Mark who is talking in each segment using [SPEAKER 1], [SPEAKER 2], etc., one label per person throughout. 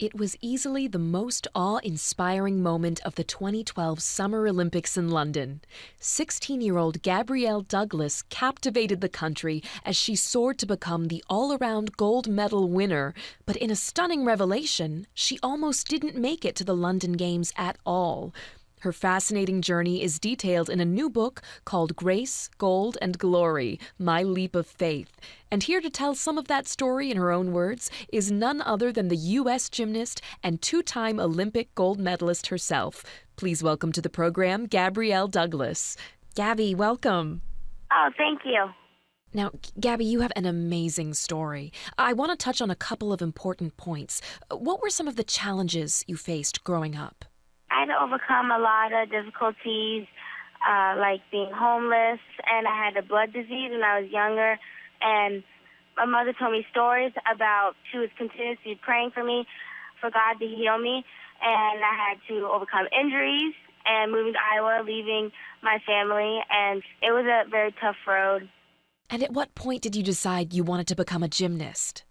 [SPEAKER 1] It was easily the most awe-inspiring moment of the 2012 Summer Olympics in London. 16-year-old Gabrielle Douglas captivated the country as she soared to become the all-around gold medal winner. But in a stunning revelation, she almost didn't make it to the London Games at all. Her fascinating journey is detailed in a new book called Grace, Gold, and Glory, My Leap of Faith. And here to tell some of that story in her own words is none other than the U.S. gymnast and two-time Olympic gold medalist herself. Please welcome to the program, Gabrielle Douglas. Gabby, welcome.
[SPEAKER 2] Oh, thank you.
[SPEAKER 1] Now, Gabby, you have an amazing story. I want to touch on a couple of important points. What were some of the challenges you faced growing up?
[SPEAKER 2] I had to overcome a lot of difficulties, like being homeless, and I had a blood disease when I was younger. And my mother told me stories about she was continuously praying for me, for God to heal me. And I had to overcome injuries and moving to Iowa, leaving my family. And it was a very tough road.
[SPEAKER 1] And at what point did you decide you wanted to become a gymnast?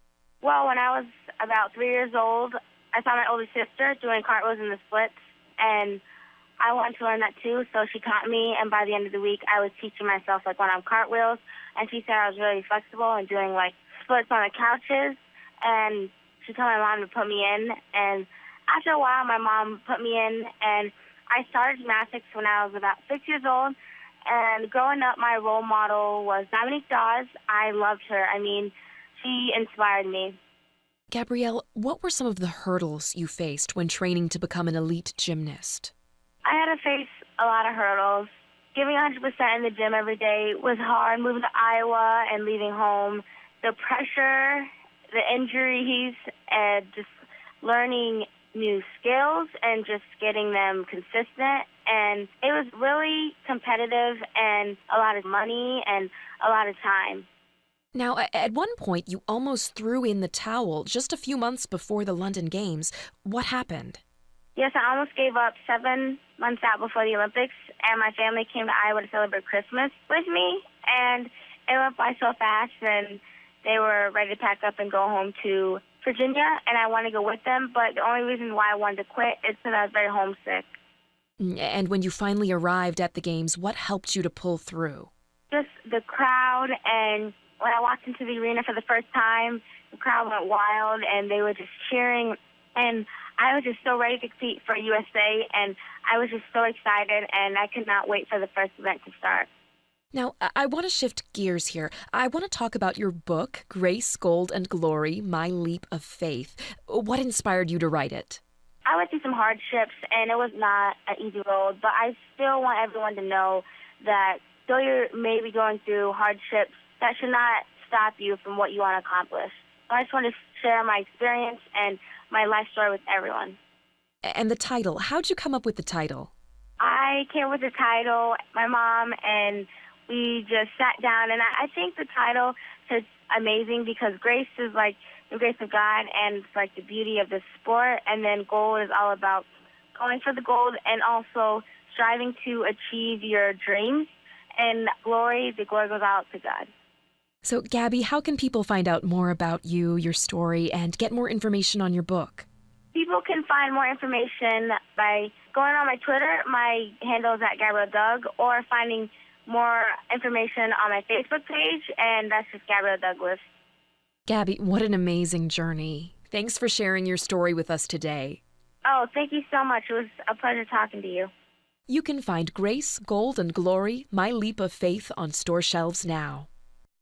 [SPEAKER 2] Well, when I was about 3 years old, I saw my older sister doing cartwheels in the splits. And I wanted to learn that too, so she taught me, and by the end of the week, I was teaching myself, like, one-arm cartwheels, and she said I was really flexible and doing, like, splits on the couches, and she told my mom to put me in, and after a while, my mom put me in, and I started gymnastics when I was about 6 years old, and growing up, my role model was Dominique Dawes. I loved her. I mean, she inspired me.
[SPEAKER 1] Gabrielle, what were some of the hurdles you faced when training to become an elite gymnast?
[SPEAKER 2] I had to face a lot of hurdles. Giving 100% in the gym every day was hard. Moving to Iowa and leaving home, the pressure, the injuries, and just learning new skills and just getting them consistent. And it was really competitive and a lot of money and a lot of time.
[SPEAKER 1] Now, at one point, you almost threw in the towel just a few months before the London Games. What happened?
[SPEAKER 2] Yes, I almost gave up 7 months out before the Olympics, and my family came to Iowa to celebrate Christmas with me, and it went by so fast, and they were ready to pack up and go home to Virginia, and I wanted to go with them, but the only reason why I wanted to quit is because I was very homesick.
[SPEAKER 1] And when you finally arrived at the Games, what helped you to pull through?
[SPEAKER 2] Just the crowd, and when I walked into the arena for the first time, the crowd went wild, and they were just cheering, and I was just so ready to compete for USA, and I was just so excited, and I could not wait for the first event to start.
[SPEAKER 1] Now, I want to shift gears here. I want to talk about your book, Grace, Gold, and Glory, My Leap of Faith. What inspired you to write it?
[SPEAKER 2] I went through some hardships, and it was not an easy road, but I still want everyone to know that though you're maybe going through hardships, that should not stop you from what you want to accomplish. I just want to share my experience and my life story with everyone.
[SPEAKER 1] And the title, how'd you come up with the title?
[SPEAKER 2] I came up with the title, my mom, and we just sat down, and I think the title is amazing because grace is like the grace of God, and it's like the beauty of the sport, and then gold is all about going for the gold and also striving to achieve your dreams, and glory, the glory goes out to God.
[SPEAKER 1] So, Gabby, how can people find out more about you, your story, and get more information on your book?
[SPEAKER 2] People can find more information by going on my Twitter. My handle is @GabrielleDoug, or finding more information on my Facebook page, and that's just Gabrielle Douglas.
[SPEAKER 1] Gabby, what an amazing journey. Thanks for sharing your story with us today.
[SPEAKER 2] Oh, thank you so much. It was a pleasure talking to you.
[SPEAKER 1] You can find Grace, Gold, and Glory, My Leap of Faith on store shelves now.